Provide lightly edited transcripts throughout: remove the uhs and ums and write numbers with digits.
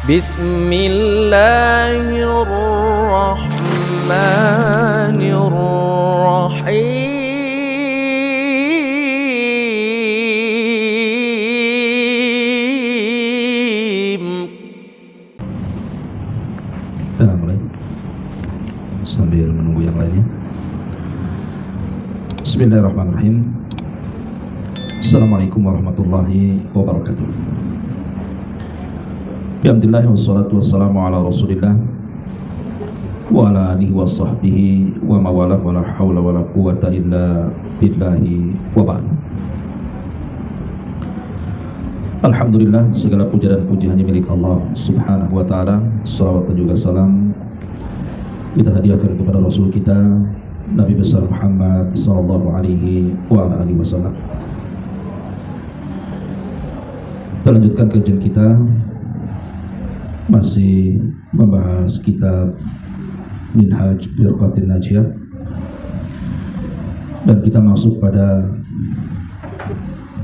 Bismillahirrahmanirrahim. Kita mulai sambil menunggu yang lainnya. Bismillahirrahmanirrahim. Assalamualaikum warahmatullahi wabarakatuh. Alhamdulillah wassalatu wassalamu ala Rasulillah wa ala alihi wa sahbihi wa mawala wa la hawla wa la quwata illa billahi wa ba'd. Alhamdulillah, segala puja dan puji hanya milik Allah Subhanahu wa ta'ala. Salawat dan juga salam kita hadiahkan kepada Rasul kita Nabi besar Muhammad sallallahu alaihi wa ala alihi wasallam. Kita lanjutkan kajian kita, masih membahas kitab Minhaj Firqatin Najiyah, dan kita masuk pada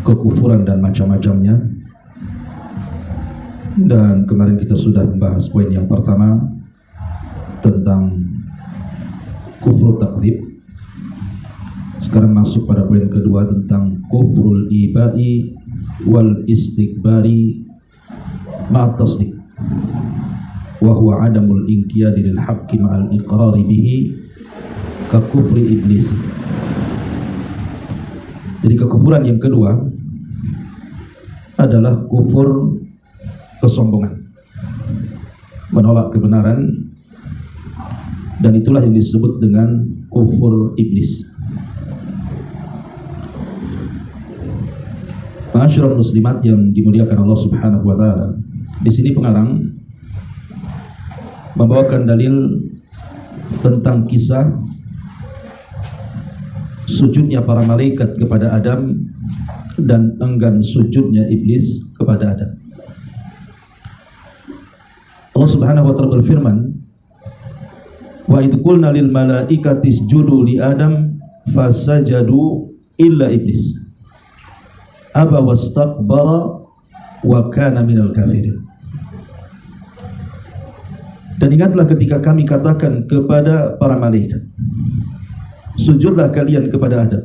kekufuran dan macam-macamnya. Dan kemarin kita sudah membahas poin yang pertama tentang kufur takrib. Sekarang masuk pada poin kedua tentang kufrul ibai wal istikbari ma'at tasdik wa huwa adamul inqiyadi lil haqqi ma'al iqrari bihi ka kufri iblis. Jadi kekufuran yang kedua adalah kufur kesombongan, menolak kebenaran, dan itulah yang disebut dengan kufur iblis. Ma'asyiral muslimat yang dimuliakan Allah Subhanahu wa ta'ala, di sini pengarang membawakan dalil tentang kisah sujudnya para malaikat kepada Adam dan enggan sujudnya iblis kepada Adam. Allah Subhanahu wa ta'ala berfirman, wa idh qulna lil malaikati isjudu li Adam fasajadu illa iblis aba wastakbara wa kana minal kafirin. Dan ingatlah ketika kami katakan kepada para malaikat, sujudlah kalian kepada Adam,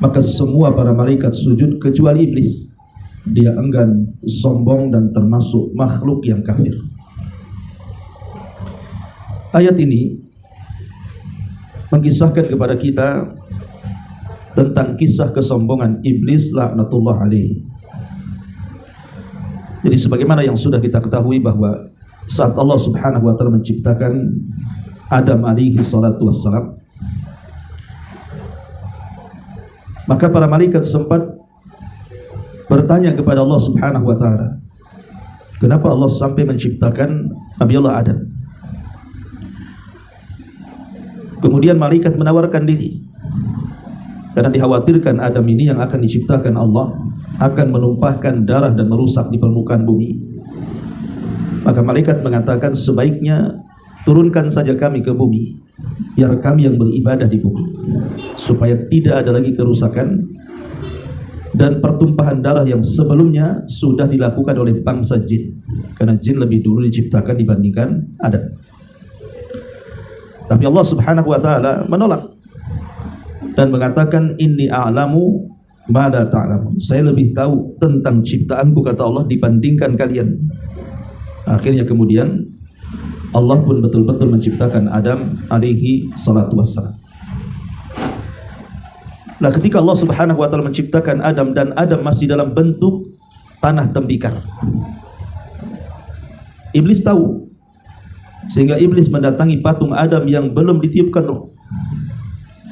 maka semua para malaikat sujud kecuali iblis. Dia enggan, sombong, dan termasuk makhluk yang kafir. Ayat ini mengisahkan kepada kita tentang kisah kesombongan iblis laknatullah alaihi. Jadi sebagaimana yang sudah kita ketahui bahwa saat Allah Subhanahu wa ta'ala menciptakan Adam alaihi salatu wassalam, maka para malaikat sempat bertanya kepada Allah Subhanahu wa ta'ala, kenapa Allah sampai menciptakan Nabi Allah Adam? Kemudian malaikat menawarkan diri, karena dikhawatirkan Adam ini yang akan diciptakan Allah akan menumpahkan darah dan merusak di permukaan bumi. Maka malaikat mengatakan, sebaiknya turunkan saja kami ke bumi, biar kami yang beribadah di bumi, supaya tidak ada lagi kerusakan dan pertumpahan darah yang sebelumnya sudah dilakukan oleh bangsa jin, karena jin lebih dulu diciptakan dibandingkan Adam. Tapi Allah Subhanahu wa ta'ala menolak dan mengatakan, inni a'lamu ma la ta'lamun. Saya lebih tahu tentang ciptaanku, kata Allah, dibandingkan kalian. Akhirnya kemudian Allah pun betul-betul menciptakan Adam alaihi salatu wassalam. Nah, ketika Allah Subhanahu wa ta'ala menciptakan Adam, dan Adam masih dalam bentuk tanah tembikar, iblis tahu, sehingga iblis mendatangi patung Adam yang belum ditiupkan roh.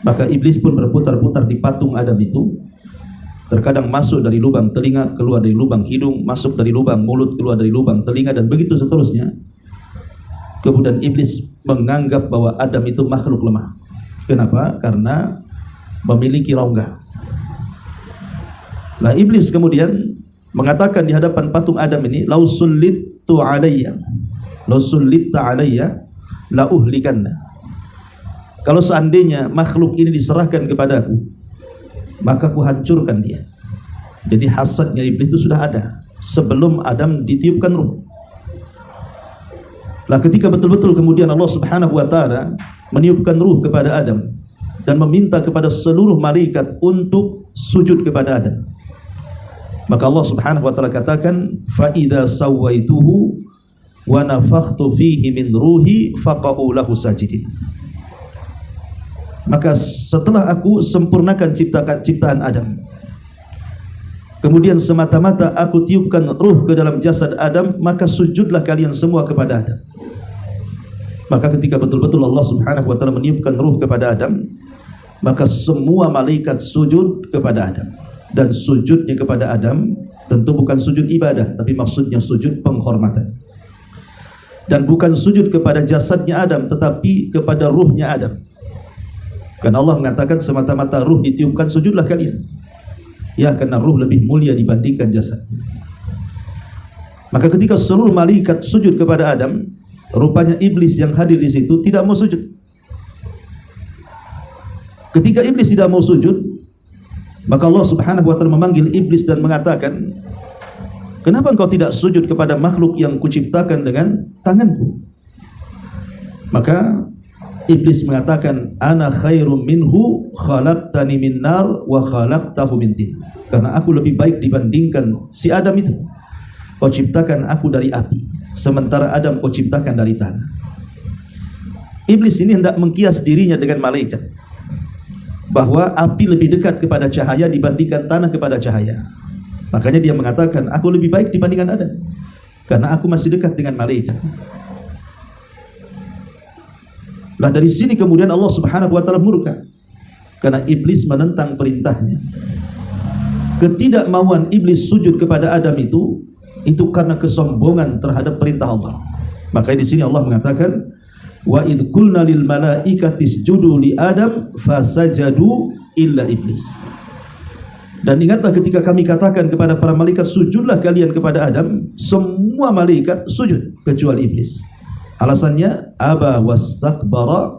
Maka iblis pun berputar-putar di patung Adam itu, terkadang masuk dari lubang telinga, keluar dari lubang hidung, masuk dari lubang mulut, keluar dari lubang telinga, dan begitu seterusnya. Kemudian iblis menganggap bahwa Adam itu makhluk lemah. Kenapa? Karena memiliki rongga. Nah, iblis kemudian mengatakan di hadapan patung Adam ini, lau sullittu alayya, lau sullitta alayya la uhlikanna. Kalau seandainya makhluk ini diserahkan kepadaku, maka ku hancurkan dia. Jadi hasadnya iblis itu sudah ada sebelum Adam ditiupkan ruh. Lah ketika betul-betul kemudian Allah Subhanahu wa taala meniupkan ruh kepada Adam dan meminta kepada seluruh malaikat untuk sujud kepada Adam, maka Allah Subhanahu wa taala katakan, fa idza sawaituhu wa nafakhtu fihi min ruhi faqa'u lahu sajidin. Maka setelah aku sempurnakan ciptaan Adam, kemudian semata-mata aku tiupkan ruh ke dalam jasad Adam, maka sujudlah kalian semua kepada Adam. Maka ketika betul-betul Allah Subhanahu wa taala meniupkan ruh kepada Adam, maka semua malaikat sujud kepada Adam. Dan sujudnya kepada Adam tentu bukan sujud ibadah, tapi maksudnya sujud penghormatan. Dan bukan sujud kepada jasadnya Adam, tetapi kepada ruhnya Adam. Karena Allah mengatakan semata-mata ruh ditiupkan, sujudlah kalian. Ya, karena ruh lebih mulia dibandingkan jasad. Maka ketika seluruh malaikat sujud kepada Adam, rupanya iblis yang hadir di situ tidak mau sujud. Ketika iblis tidak mau sujud, maka Allah Subhanahu wa taala memanggil iblis dan mengatakan, kenapa engkau tidak sujud kepada makhluk yang kuciptakan dengan tanganku? Maka iblis mengatakan, ana khairum minhu khalaqtani min nar wa khalaqtahu min tin. Karena aku lebih baik dibandingkan si Adam itu. Kau ciptakan aku dari api, sementara Adam kau ciptakan dari tanah. Iblis ini hendak mengkias dirinya dengan malaikat, bahwa api lebih dekat kepada cahaya dibandingkan tanah kepada cahaya. Makanya dia mengatakan, aku lebih baik dibandingkan Adam, karena aku masih dekat dengan malaikat. Nah, dari sini kemudian Allah Subhanahu wa taala murka karena iblis menentang perintahnya. Ketidakmauan iblis sujud kepada Adam itu karena kesombongan terhadap perintah Allah. Maka di sini Allah mengatakan, wa id qulna lil malaikati isjudu li Adam fasajadu illa iblis. Dan ingatlah ketika kami katakan kepada para malaikat, sujudlah kalian kepada Adam, semua malaikat sujud kecuali iblis. Alasannya, aba wastakbara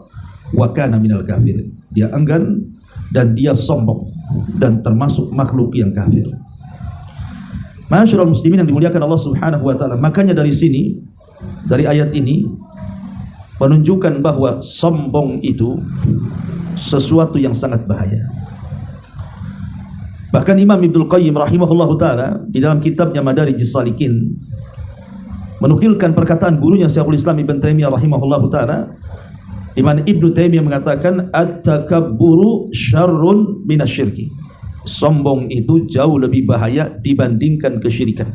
wa kana minal kafirin. Dia enggan dan dia sombong dan termasuk makhluk yang kafir. Ma'asyiral muslimin yang dimuliakan Allah Subhanahu wa taala. Makanya dari sini, dari ayat ini menunjukkan bahwa sombong itu sesuatu yang sangat bahaya. Bahkan Imam Ibnul Qayyim rahimahullahu taala di dalam kitabnya Madarijus Salikin menukilkan perkataan gurunya Syekhul Islam Ibn Taimiyah rahimahullahu taala, di mana Ibnu Taimiyah mengatakan at-takabburu syarrun minasyirki. Sombong itu jauh lebih bahaya dibandingkan kesyirikan.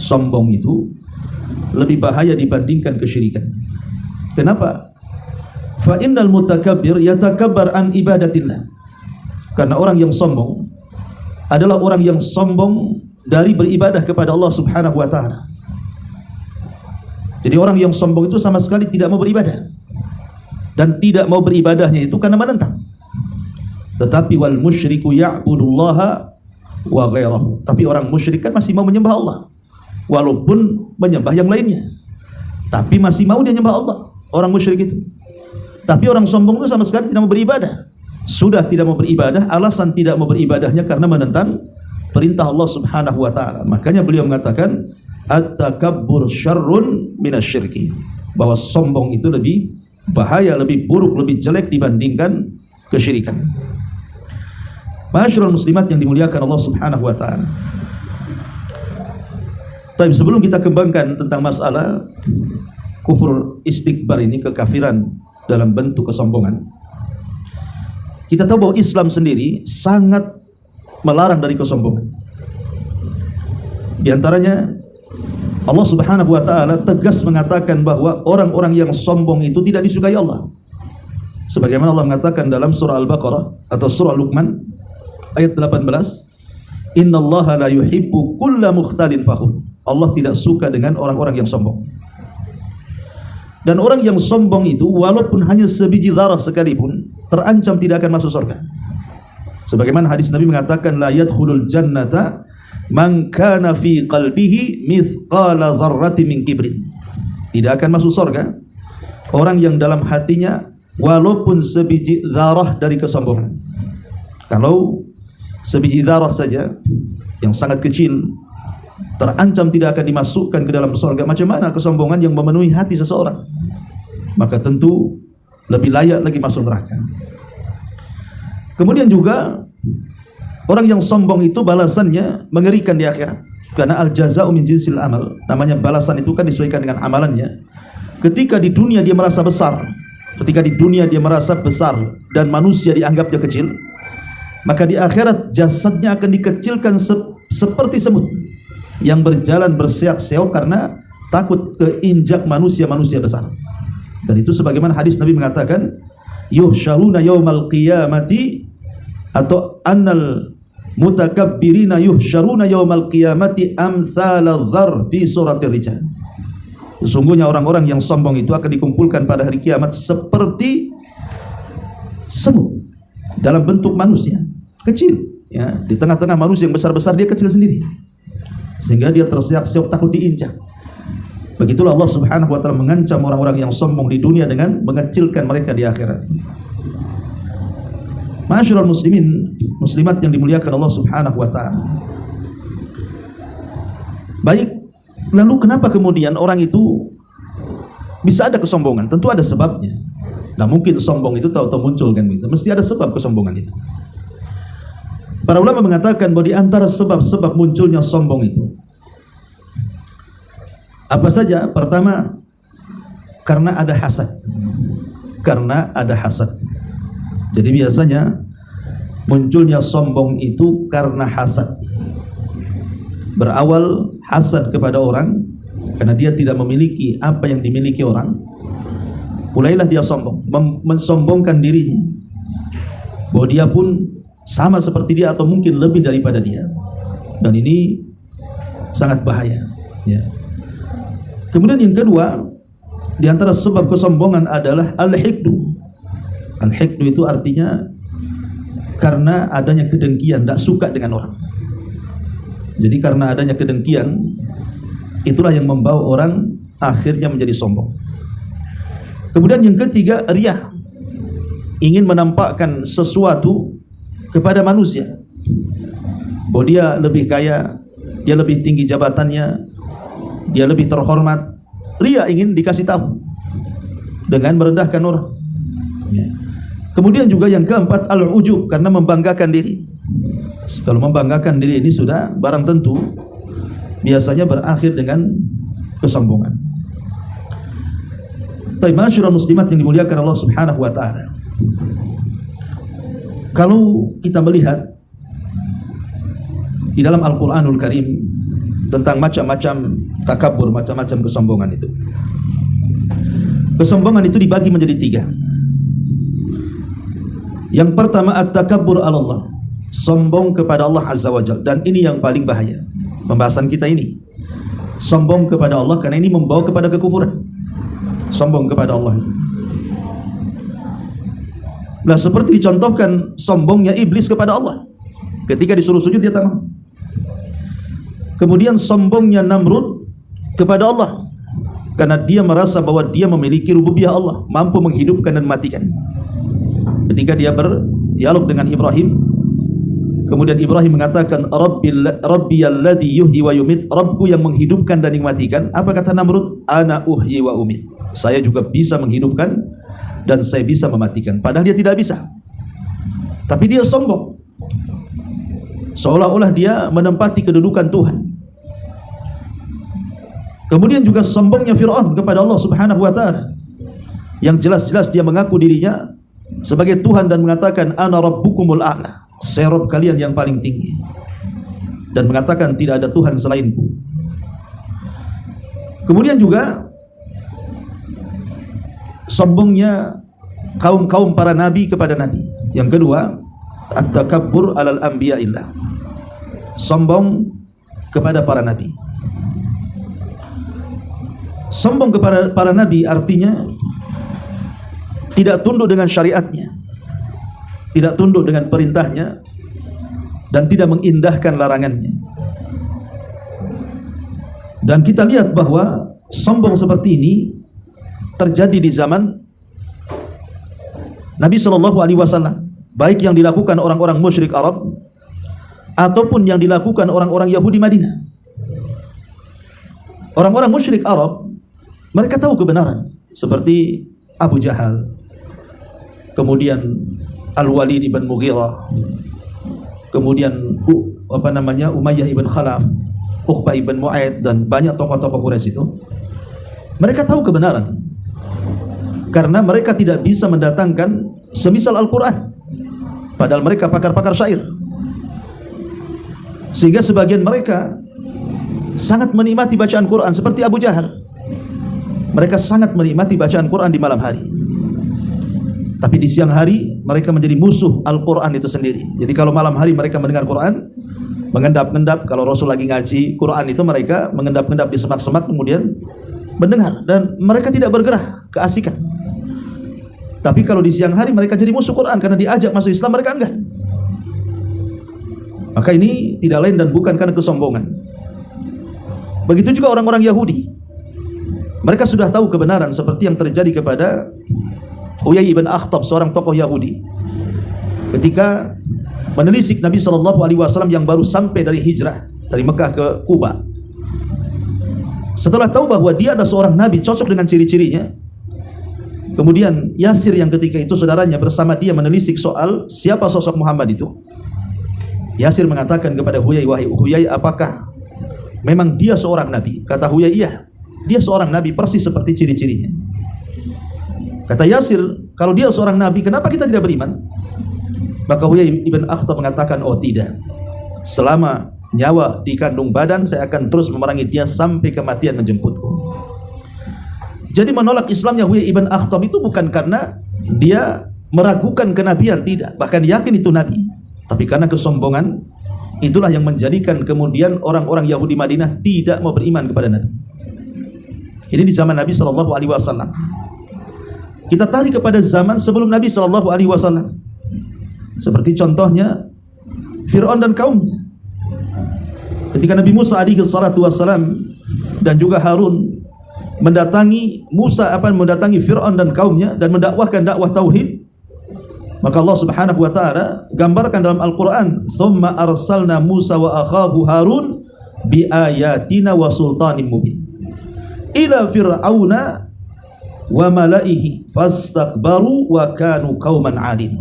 Sombong itu lebih bahaya dibandingkan kesyirikan. Kenapa? Fa innal mutakabbir yatakabbar an ibadatillah. Karena orang yang sombong adalah orang yang sombong dari beribadah kepada Allah Subhanahu wa taala. Jadi orang yang sombong itu sama sekali tidak mau beribadah. Dan tidak mau beribadahnya itu karena menentang. Tetapi wal musyriku ya'budullaha wa ghairahu. Tapi orang musyrik kan masih mau menyembah Allah, walaupun menyembah yang lainnya, tapi masih mau dia menyembah Allah, orang musyrik itu. Tapi orang sombong itu sama sekali tidak mau beribadah. Sudah tidak mau beribadah, alasan tidak mau beribadahnya karena menentang perintah Allah Subhanahu wa taala. Makanya beliau mengatakan at-takabbur syarrun minasyirki, bahwa sombong itu lebih bahaya, lebih buruk, lebih jelek dibandingkan kesyirikan. Ma'asyiral muslimat yang dimuliakan Allah Subhanahu wa taala. Tapi sebelum kita kembangkan tentang masalah kufur istikbar ini, kekafiran dalam bentuk kesombongan, kita tahu bahwa Islam sendiri sangat melarang dari kesombongan. Di antaranya Allah Subhanahu wa taala tegas mengatakan bahwa orang-orang yang sombong itu tidak disukai Allah. Sebagaimana Allah mengatakan dalam surah Al-Baqarah atau surah Luqman ayat 18, innallaha la yuhibbu kulla mukhtalin fakhur. Allah tidak suka dengan orang-orang yang sombong. Dan orang yang sombong itu walaupun hanya sebiji zarah sekalipun terancam tidak akan masuk surga. Sebagaimana hadis Nabi mengatakan, la yadkhulul jannata man kana fi qalbihi mithqala dzarratin min kibrin. Tidak akan masuk surga orang yang dalam hatinya walaupun sebiji zarah dari kesombongan. Kalau sebiji zarah saja yang sangat kecil terancam tidak akan dimasukkan ke dalam surga. Macam mana kesombongan yang memenuhi hati seseorang? Maka tentu lebih layak lagi masuk neraka. Kemudian juga orang yang sombong itu balasannya mengerikan di akhirat. Karena al-jaza'u min jinsil amal. Namanya balasan itu kan disesuaikan dengan amalannya. Ketika di dunia dia merasa besar, dan manusia dianggapnya kecil, maka di akhirat jasadnya akan dikecilkan seperti semut yang berjalan berseok-seok karena takut keinjak manusia-manusia besar. Dan itu sebagaimana hadis Nabi mengatakan, yuhsyaruna yaumal qiyamati, atau annal mutakabbirina yuhsyaruna yaumal qiyamati amsala dzar fi suratir rijal. Sesungguhnya orang-orang yang sombong itu akan dikumpulkan pada hari kiamat seperti semut dalam bentuk manusia kecil, ya, di tengah-tengah manusia yang besar-besar dia kecil sendiri, sehingga dia terseok-seok takut diinjak. Begitulah Allah Subhanahu wa taala mengancam orang-orang yang sombong di dunia dengan mengecilkan mereka di akhirat. Ma'asyiral muslimin, muslimat yang dimuliakan Allah Subhanahu wa taala. Baik, lalu kenapa kemudian orang itu bisa ada kesombongan? Tentu ada sebabnya. Nah, mungkin sombong itu tahu-tahu muncul kan gitu. Mesti ada sebab kesombongan itu. Para ulama mengatakan bahwa di antara sebab-sebab munculnya sombong itu apa saja? Pertama, karena ada hasad. Karena ada hasad. Jadi biasanya munculnya sombong itu karena hasad. Berawal hasad kepada orang karena dia tidak memiliki apa yang dimiliki orang. Mulailah dia sombong, mensombongkan dirinya bahwa dia pun sama seperti dia atau mungkin lebih daripada dia. Dan ini sangat bahaya, ya. Kemudian yang kedua, di antara sebab kesombongan adalah al-hikdu. Al-hikdu itu artinya karena adanya kedengkian, tidak suka dengan orang. Jadi karena adanya kedengkian, itulah yang membawa orang akhirnya menjadi sombong. Kemudian yang ketiga, riyah. Ingin menampakkan sesuatu kepada manusia, bahwa dia lebih kaya, dia lebih tinggi jabatannya, dia lebih terhormat. Ria ingin dikasih tahu dengan merendahkan orang, ya. Kemudian juga yang keempat, al-ujub, karena membanggakan diri. Kalau membanggakan diri ini sudah barang tentu biasanya berakhir dengan kesombongan. Tapi ma'asyiral muslimat yang dimuliakan Allah Subhanahu wa taala, kalau kita melihat di dalam Al-Qur'anul Karim tentang macam-macam takabur, macam-macam kesombongan itu. Kesombongan itu dibagi menjadi tiga. Yang pertama, at-takabbur 'ala Allah, sombong kepada Allah Azza wa Jalla, dan ini yang paling bahaya pembahasan kita ini. Sombong kepada Allah karena ini membawa kepada kekufuran. Sombong kepada Allah. Nah, seperti dicontohkan sombongnya iblis kepada Allah. Ketika disuruh sujud dia tak mau. Kemudian sombongnya Namrud kepada Allah karena dia merasa bahwa dia memiliki rububiyah Allah, mampu menghidupkan dan mematikan. Ketika dia berdialog dengan Ibrahim, kemudian Ibrahim mengatakan, Rabbiyalladzi yuhyi wa yumit, Rabbku yang menghidupkan dan mematikan. Apa kata Namrud? Ana uhyi wa umit, saya juga bisa menghidupkan dan saya bisa mematikan. Padahal dia tidak bisa, tapi dia sombong, seolah-olah dia menempati kedudukan Tuhan. Kemudian juga sombongnya Fir'aun kepada Allah Subhanahu wa taala, yang jelas-jelas dia mengaku dirinya sebagai Tuhan dan mengatakan ana rabbukumul a'la, saya Rabb kalian yang paling tinggi, dan mengatakan tidak ada Tuhan selainku. Kemudian juga sombongnya kaum-kaum para nabi kepada nabi. Yang kedua, at-takabbur 'alal anbiya'illah, sombong kepada para nabi. Sombong kepada para nabi artinya tidak tunduk dengan syariatnya, tidak tunduk dengan perintahnya, dan tidak mengindahkan larangannya. Dan kita lihat bahwa sombong seperti ini terjadi di zaman Nabi SAW, baik yang dilakukan orang-orang musyrik Arab ataupun yang dilakukan orang-orang Yahudi Madinah. Orang-orang musyrik Arab, mereka tahu kebenaran, seperti Abu Jahal, kemudian Al-Walid ibn Mughirah, kemudian Umayyah ibn Khalaf, Uqbah ibn Mu'aid, dan banyak tokoh-tokoh Quraisy itu. Mereka tahu kebenaran karena mereka tidak bisa mendatangkan semisal Al-Quran, padahal mereka pakar-pakar syair. Sehingga sebagian mereka sangat menikmati bacaan Quran, seperti Abu Jahal. Mereka sangat menikmati bacaan Quran di malam hari, tapi di siang hari mereka menjadi musuh Al-Quran itu sendiri. Jadi kalau malam hari mereka mendengar Quran, mengendap-endap. Kalau Rasul lagi ngaji Quran itu mereka mengendap-endap di semak-semak, kemudian mendengar, dan mereka tidak bergerah, keasikan. Tapi kalau di siang hari mereka jadi musuh Quran karena diajak masuk Islam, mereka enggan. Maka ini tidak lain dan bukan karena kesombongan. Begitu juga orang-orang Yahudi. Mereka sudah tahu kebenaran, seperti yang terjadi kepada Huyai ibn Akhtab, seorang tokoh Yahudi, ketika menelisik Nabi SAW yang baru sampai dari hijrah dari Mekah ke Kuba. Setelah tahu bahwa dia adalah seorang Nabi, cocok dengan ciri-cirinya, kemudian Yasir yang ketika itu saudaranya bersama dia menelisik soal siapa sosok Muhammad itu. Yasir mengatakan kepada Huyai, wahai Huyai, apakah memang dia seorang Nabi? Kata Huyai, iya, dia seorang Nabi persis seperti ciri-cirinya. Kata Yasir, kalau dia seorang Nabi, kenapa kita tidak beriman? Maka Huyai ibn Akhtab mengatakan, oh tidak, selama nyawa di kandung badan saya akan terus memerangi dia sampai kematian menjemputku. Jadi menolak Islamnya Huyai ibn Akhtab itu bukan karena dia meragukan kenabian, tidak, bahkan yakin itu Nabi, tapi karena kesombongan. Itulah yang menjadikan kemudian orang-orang Yahudi Madinah tidak mau beriman kepada Nabi. Ini di zaman Nabi SAW. Kita tarik kepada zaman sebelum Nabi SAW, seperti contohnya Fir'aun dan kaumnya. Ketika Nabi Musa SAW dan juga Harun mendatangi Fir'aun dan kaumnya dan mendakwahkan dakwah tauhid, maka Allah Subhanahu wa taala gambarkan dalam Al-Qur'an, "Tsumma arsalna Musa wa akhahu Harun bi ayatina wa sultanin mubin ila fir'auna wa malaihi fastakbaru wa kanu qauman 'alin."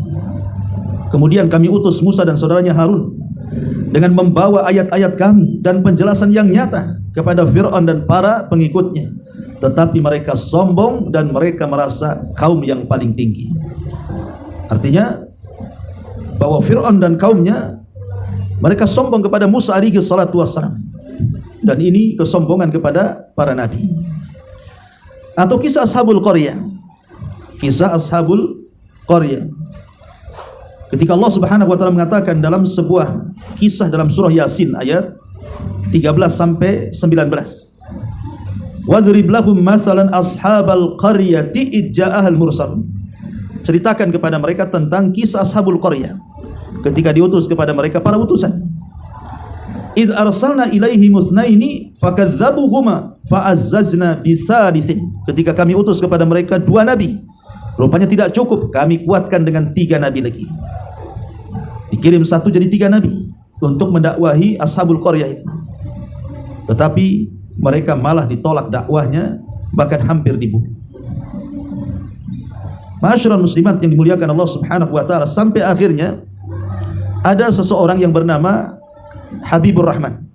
Kemudian kami utus Musa dan saudaranya Harun dengan membawa ayat-ayat kami dan penjelasan yang nyata kepada Fir'aun dan para pengikutnya, tetapi mereka sombong dan mereka merasa kaum yang paling tinggi. Artinya bahwa Fir'aun dan kaumnya mereka sombong kepada Musa alaihi salatu wassalam, dan ini kesombongan kepada para nabi. Atau kisah Ashabul Qaryah. Kisah Ashabul Qaryah. Ketika Allah Subhanahu wa taala mengatakan dalam sebuah kisah dalam surah Yasin ayat 13 sampai 19. Wadrib lahum mathalan ashabal qaryati id ja'ahal mursalun. Ceritakan kepada mereka tentang kisah Ashabul Qaryah ketika diutus kepada mereka para utusan. Id arsalna ilaihi muthnaini fakadzabuhuma fa'azzazna bitsalitsin. Ketika kami utus kepada mereka dua nabi, rupanya tidak cukup, kami kuatkan dengan 3 nabi lagi. Dikirim 1 jadi 3 nabi untuk mendakwahi Ashabul Qaryah itu. Tetapi mereka malah ditolak dakwahnya, bahkan hampir dibunuh. Ma'asyiral muslimat yang dimuliakan Allah Subhanahu wa taala, sampai akhirnya ada seseorang yang bernama Habibur Rahman.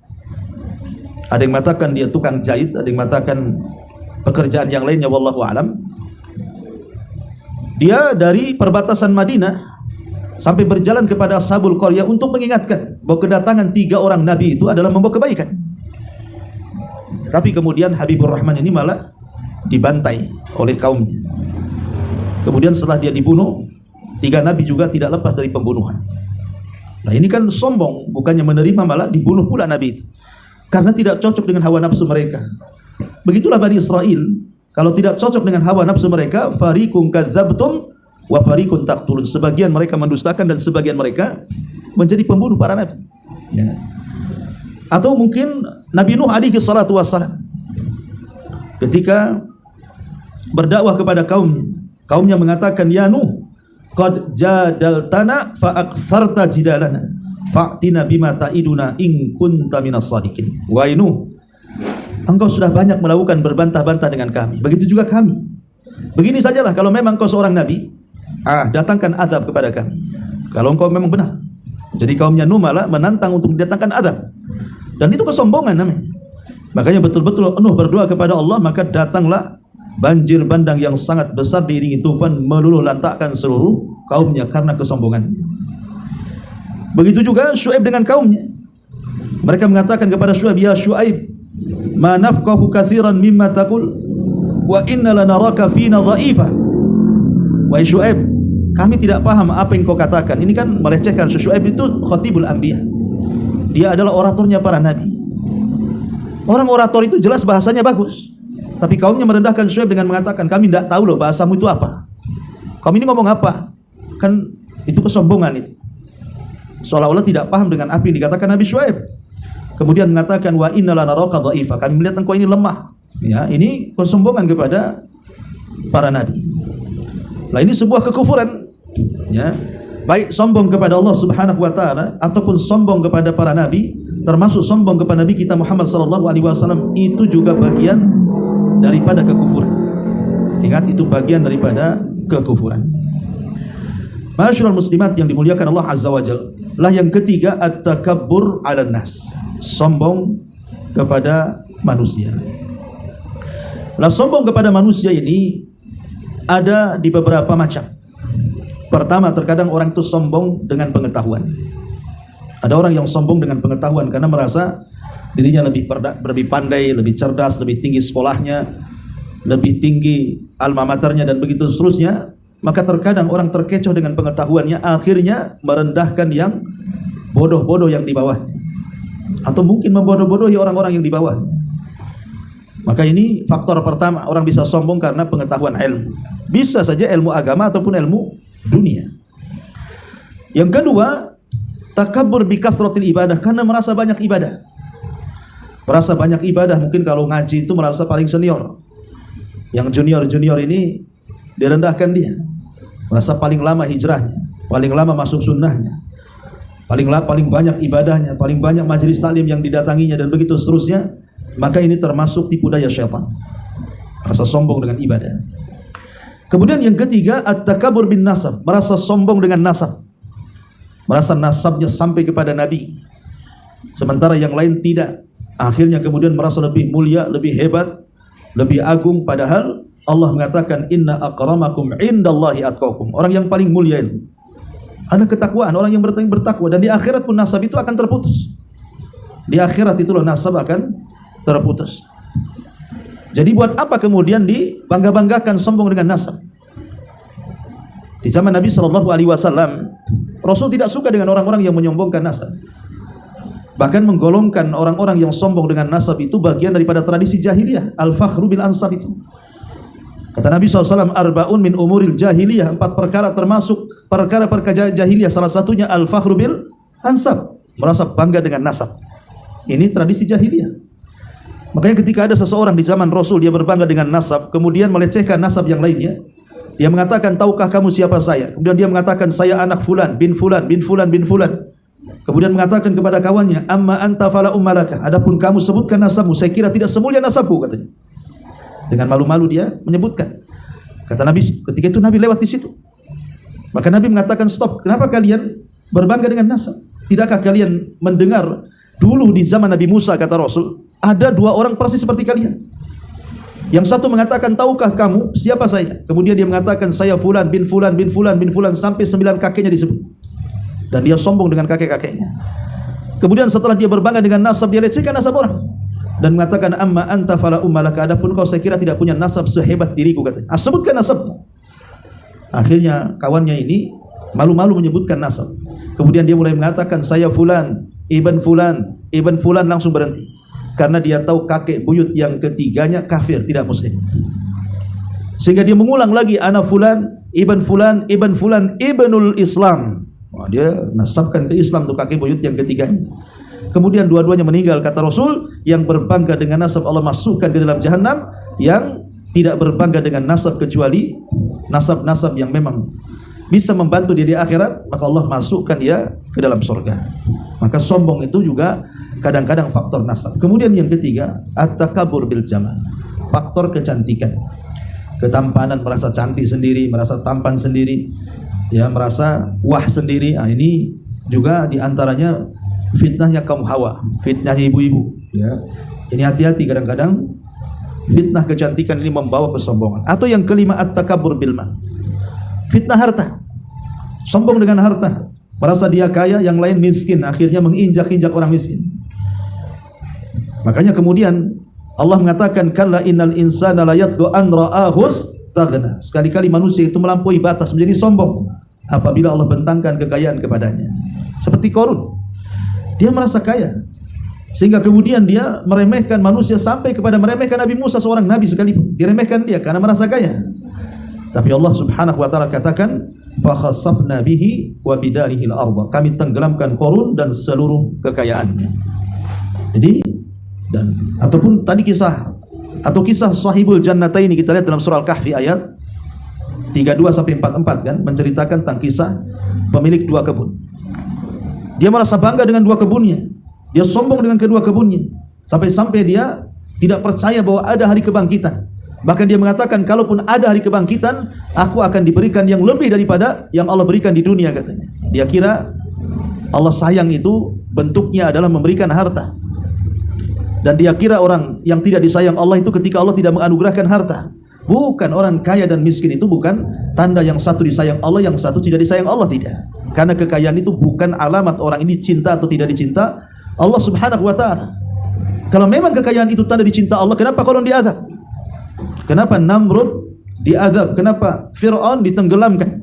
Ada yang mengatakan dia tukang jahit, ada yang mengatakan pekerjaan yang lainnya, wallahu alam. Dia dari perbatasan Madinah sampai berjalan kepada Ashabul Qaryah untuk mengingatkan bahwa kedatangan 3 orang nabi itu adalah membawa kebaikan. Tapi kemudian Habibur Rahman ini malah dibantai oleh kaumnya. Kemudian setelah dia dibunuh, 3 nabi juga tidak lepas dari pembunuhan. Nah ini kan sombong, bukannya menerima malah dibunuh pula nabi itu, karena tidak cocok dengan hawa nafsu mereka. Begitulah Bani Israel, kalau tidak cocok dengan hawa nafsu mereka, fariqun kadzabtum wa fariqun taqtulun. Sebagian mereka mendustakan dan sebagian mereka menjadi pembunuh para nabi. Ya. Atau mungkin Nabi Nuh alaihi salatu wassalam ketika berdakwah kepada kaumnya mengatakan, ya Nuh, qad jadaltana fa aktsarta jidalana fa'tina bima ta'iduna in kunta minas shadiqin. Wahai Nuh, engkau sudah banyak melakukan berbantah-bantah dengan kami. Begitu juga kami. Begini sajalah, kalau memang engkau seorang nabi, datangkan azab kepada kami. Kalau engkau memang benar. Jadi kaumnya Nuh malah menantang untuk didatangkan azab. Dan itu kesombongan namanya. Makanya betul-betul Nuh berdoa kepada Allah, maka datanglah banjir bandang yang sangat besar diiringi tufan meluluh lantakkan seluruh kaumnya karena kesombongan. Begitu juga Syuaib dengan kaumnya. Mereka mengatakan kepada Syuaib, ya Syuaib, ma nafqahu katsiran mimma taqul wa inna lanaraka fina dha'ifa. Wahai Syuaib, kami tidak paham apa yang kau katakan. Ini kan melecehkan. Syuaib itu khatibul anbiya. Dia adalah oratornya para nabi. Orang orator itu jelas bahasanya bagus. Tapi kaumnya merendahkan Syuaib dengan mengatakan, kami tidak tahu loh bahasamu itu apa. Kamu ini ngomong apa? Kan itu kesombongan itu. Seolah-olah tidak paham dengan apa yang dikatakan Nabi Syuaib. Kemudian mengatakan, wa inna lanaraka dha'ifa. Kami melihat engkau ini lemah. Ya, ini kesombongan kepada para nabi. Nah, ini sebuah kekufuran. Ya. Baik sombong kepada Allah Subhanahu wa taala ataupun sombong kepada para nabi, termasuk sombong kepada Nabi kita Muhammad sallallahu alaihi wasallam, itu juga bagian daripada kekufuran. Ingat, itu bagian daripada kekufuran. Ma'asyiral muslimat yang dimuliakan Allah Azza wa Jalla. Lah yang ketiga, at-takabbur 'alan nas. Sombong kepada manusia. Lah sombong kepada manusia ini ada di beberapa macam. Pertama, terkadang orang itu sombong dengan pengetahuan. Ada orang yang sombong dengan pengetahuan karena merasa dirinya lebih pandai, lebih cerdas, lebih tinggi sekolahnya, lebih tinggi alma maternya dan begitu seterusnya. Maka terkadang orang terkecoh dengan pengetahuannya, akhirnya merendahkan yang bodoh-bodoh yang di bawahnya, atau mungkin membodoh-bodohi orang-orang yang di bawahnya. Maka ini faktor pertama, orang bisa sombong karena pengetahuan ilmu. Bisa saja ilmu agama ataupun ilmu dunia. Yang kedua, takabbur bi kasratil ibadah, karena merasa banyak ibadah. Merasa banyak ibadah, mungkin kalau ngaji itu merasa paling senior. Yang junior-junior ini direndahkan dia. Merasa paling lama hijrahnya, paling lama masuk sunnahnya, paling banyak ibadahnya, paling banyak majelis taklim yang didatanginya dan begitu seterusnya. Maka ini termasuk tipu daya syaitan. Merasa sombong dengan ibadah. Kemudian yang ketiga, at-takabbur bin nasab, merasa sombong dengan nasab. Merasa nasabnya sampai kepada Nabi, sementara yang lain tidak. Akhirnya kemudian merasa lebih mulia, lebih hebat, lebih agung, padahal Allah mengatakan inna akramakum indallahi atqakum. Orang yang paling mulia itu ada ketakwaan, orang yang bertakwa, dan di akhirat pun nasab itu akan terputus. Di akhirat itulah nasab akan terputus. Jadi buat apa kemudian dibangga-banggakan sombong dengan nasab? Di zaman Nabi SAW, Rasul tidak suka dengan orang-orang yang menyombongkan nasab. Bahkan menggolongkan orang-orang yang sombong dengan nasab itu bagian daripada tradisi jahiliyah. Al-fakhru bil ansab itu. Kata Nabi SAW, arba'un min umuril jahiliyah. 4 perkara termasuk perkara-perkara jahiliyah. Salah satunya al-fakhru bil ansab. Merasa bangga dengan nasab. Ini tradisi jahiliyah. Makanya ketika ada seseorang di zaman Rasul, dia berbangga dengan nasab, kemudian melecehkan nasab yang lainnya. Dia mengatakan, tahukah kamu siapa saya? Kemudian dia mengatakan, saya anak fulan, bin fulan, bin fulan, bin fulan. Kemudian mengatakan kepada kawannya, amma anta fala ummalaka. Adapun kamu sebutkan nasabmu, saya kira tidak semulia nasabku, katanya. Dengan malu-malu dia menyebutkan. Kata Nabi, ketika itu Nabi lewat di situ. Maka Nabi mengatakan, stop, kenapa kalian berbangga dengan nasab? Tidakkah kalian mendengar dulu di zaman Nabi Musa, kata Rasul, ada 2 orang persis seperti kalian. Yang satu mengatakan, tahukah kamu siapa saya? Kemudian dia mengatakan, saya fulan bin fulan bin fulan bin fulan, sampai 9 kakeknya disebut. Dan dia sombong dengan kakek-kakeknya. Kemudian setelah dia berbangga dengan nasab, dia lecehkan nasab orang dan mengatakan, amma anta fala ummalaka. Adapun kau, saya kira tidak punya nasab sehebat diriku, katanya. Sebutkan nasabmu. Akhirnya kawannya ini malu-malu menyebutkan nasab. Kemudian dia mulai mengatakan, saya fulan, ibn fulan, langsung berhenti. Karena dia tahu kakek buyut yang ketiganya kafir, tidak muslim. Sehingga dia mengulang lagi, ana fulan, ibn fulan, ibnul Islam. Dia nasabkan ke Islam tuh kakek buyut yang ketiganya. Kemudian dua-duanya meninggal, kata Rasul. Yang berbangga dengan nasab Allah masukkan ke dalam jahanam. Yang tidak berbangga dengan nasab kecuali nasab-nasab yang memang bisa membantu dia di akhirat, maka Allah masukkan dia ke dalam surga. Maka sombong itu juga kadang-kadang faktor nasab. Kemudian yang ketiga, at-takabur bil jamal, faktor kecantikan, ketampanan, merasa cantik sendiri, merasa tampan sendiri, ya, merasa wah sendiri. Nah, ini juga diantaranya fitnahnya kaum Hawa, fitnahnya ibu-ibu, ya. Ini hati-hati, kadang-kadang fitnah kecantikan ini membawa kesombongan. Atau yang kelima, at-takabur bil mal, fitnah harta, sombong dengan harta, merasa dia kaya, yang lain miskin, akhirnya menginjak-injak orang miskin. Makanya kemudian Allah mengatakan, kalla innal insana la yatgha an ra'ahu istaghna. Sekali-kali manusia itu melampaui batas, menjadi sombong apabila Allah bentangkan kekayaan kepadanya. Seperti Qarun, dia merasa kaya sehingga kemudian dia meremehkan manusia, sampai kepada meremehkan Nabi Musa, seorang nabi sekalipun diremehkan dia karena merasa kaya. Tapi Allah Subhanahu wa taala katakan, fa khasafna bihi wa bidarihi al-ardh. Kami tenggelamkan Qarun dan seluruh kekayaannya. Jadi, dan ataupun tadi kisah Sahibul Jannataini, kita lihat dalam surah Al-Kahfi ayat 32 sampai 44 kan, menceritakan tentang kisah pemilik dua kebun. Dia merasa bangga dengan dua kebunnya, dia sombong dengan kedua kebunnya, sampai dia tidak percaya bahwa ada hari kebangkitan. Bahkan dia mengatakan, kalaupun ada hari kebangkitan, aku akan diberikan yang lebih daripada yang Allah berikan di dunia, katanya. Dia kira Allah sayang itu bentuknya adalah memberikan harta. Dan dia kira orang yang tidak disayang Allah itu ketika Allah tidak menganugerahkan harta. Bukan, orang kaya dan miskin itu bukan tanda yang satu disayang Allah, yang satu tidak disayang Allah, tidak. Karena kekayaan itu bukan alamat orang ini cinta atau tidak dicinta Allah Subhanahu wa taala. Kalau memang kekayaan itu tanda dicinta Allah, kenapa Qarun diazab? Kenapa Namrud diazab? Kenapa Fir'aun ditenggelamkan?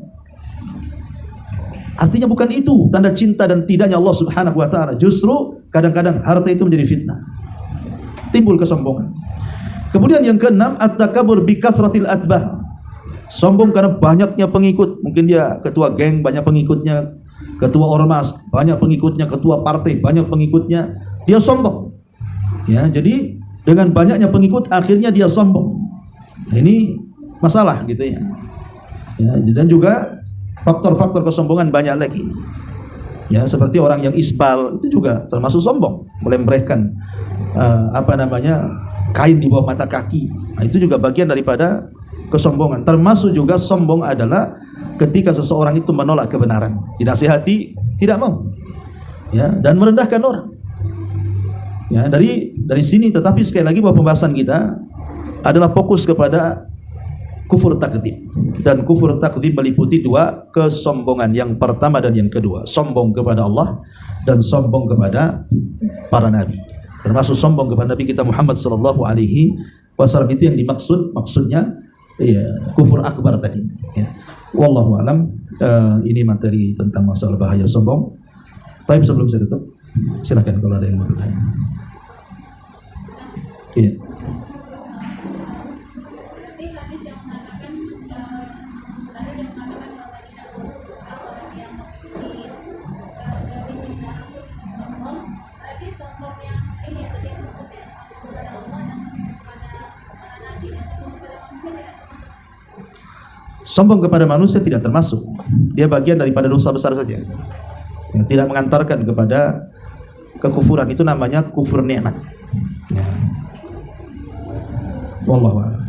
Artinya bukan itu tanda cinta dan tidaknya Allah Subhanahu wa taala. Justru kadang-kadang harta itu menjadi fitnah, timbul kesombongan. Kemudian yang keenam, at-takabur bi kathratil atbah, sombong karena banyaknya pengikut. Mungkin dia ketua geng, banyak pengikutnya, ketua ormas, banyak pengikutnya, ketua partai, banyak pengikutnya, dia sombong. Ya, jadi dengan banyaknya pengikut akhirnya dia sombong. Nah, ini masalah gitu ya. Ya, dan juga faktor-faktor kesombongan banyak lagi. Ya, seperti orang yang isbal itu juga termasuk sombong, melembrehkan kain di bawah mata kaki. Nah, itu juga bagian daripada kesombongan. Termasuk juga sombong adalah ketika seseorang itu menolak kebenaran, dinasihati tidak mau, ya, dan merendahkan orang. Ya, dari sini, tetapi sekali lagi bahwa pembahasan kita adalah fokus kepada kufur takdzib. Dan kufur takdzib meliputi dua kesombongan, yang pertama dan yang kedua, sombong kepada Allah dan sombong kepada para nabi. Termasuk sombong kepada Nabi kita Muhammad sallallahu alaihi wasallam, itu yang maksudnya ya, kufur akbar tadi, ya. Wallahu alam. Ini materi tentang masalah bahaya sombong. Tapi sebelum saya tutup, silakan kalau ada yang mau bertanya. Iya. Sombong kepada manusia tidak termasuk, dia bagian daripada dosa besar saja yang tidak mengantarkan kepada kekufuran. Itu namanya kufur nikmat, ya. Wallahu a'lam.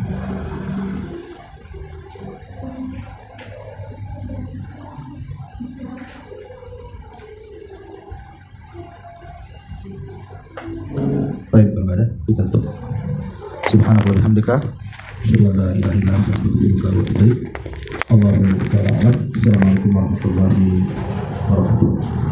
Baik, kalau ada kita tutup. Subhanallah wa bihamdika, asyhadu an la ilaha illa anta, astaghfiruka wa atubu ilaik. Assalamualaikum warahmatullahi wabarakatuh.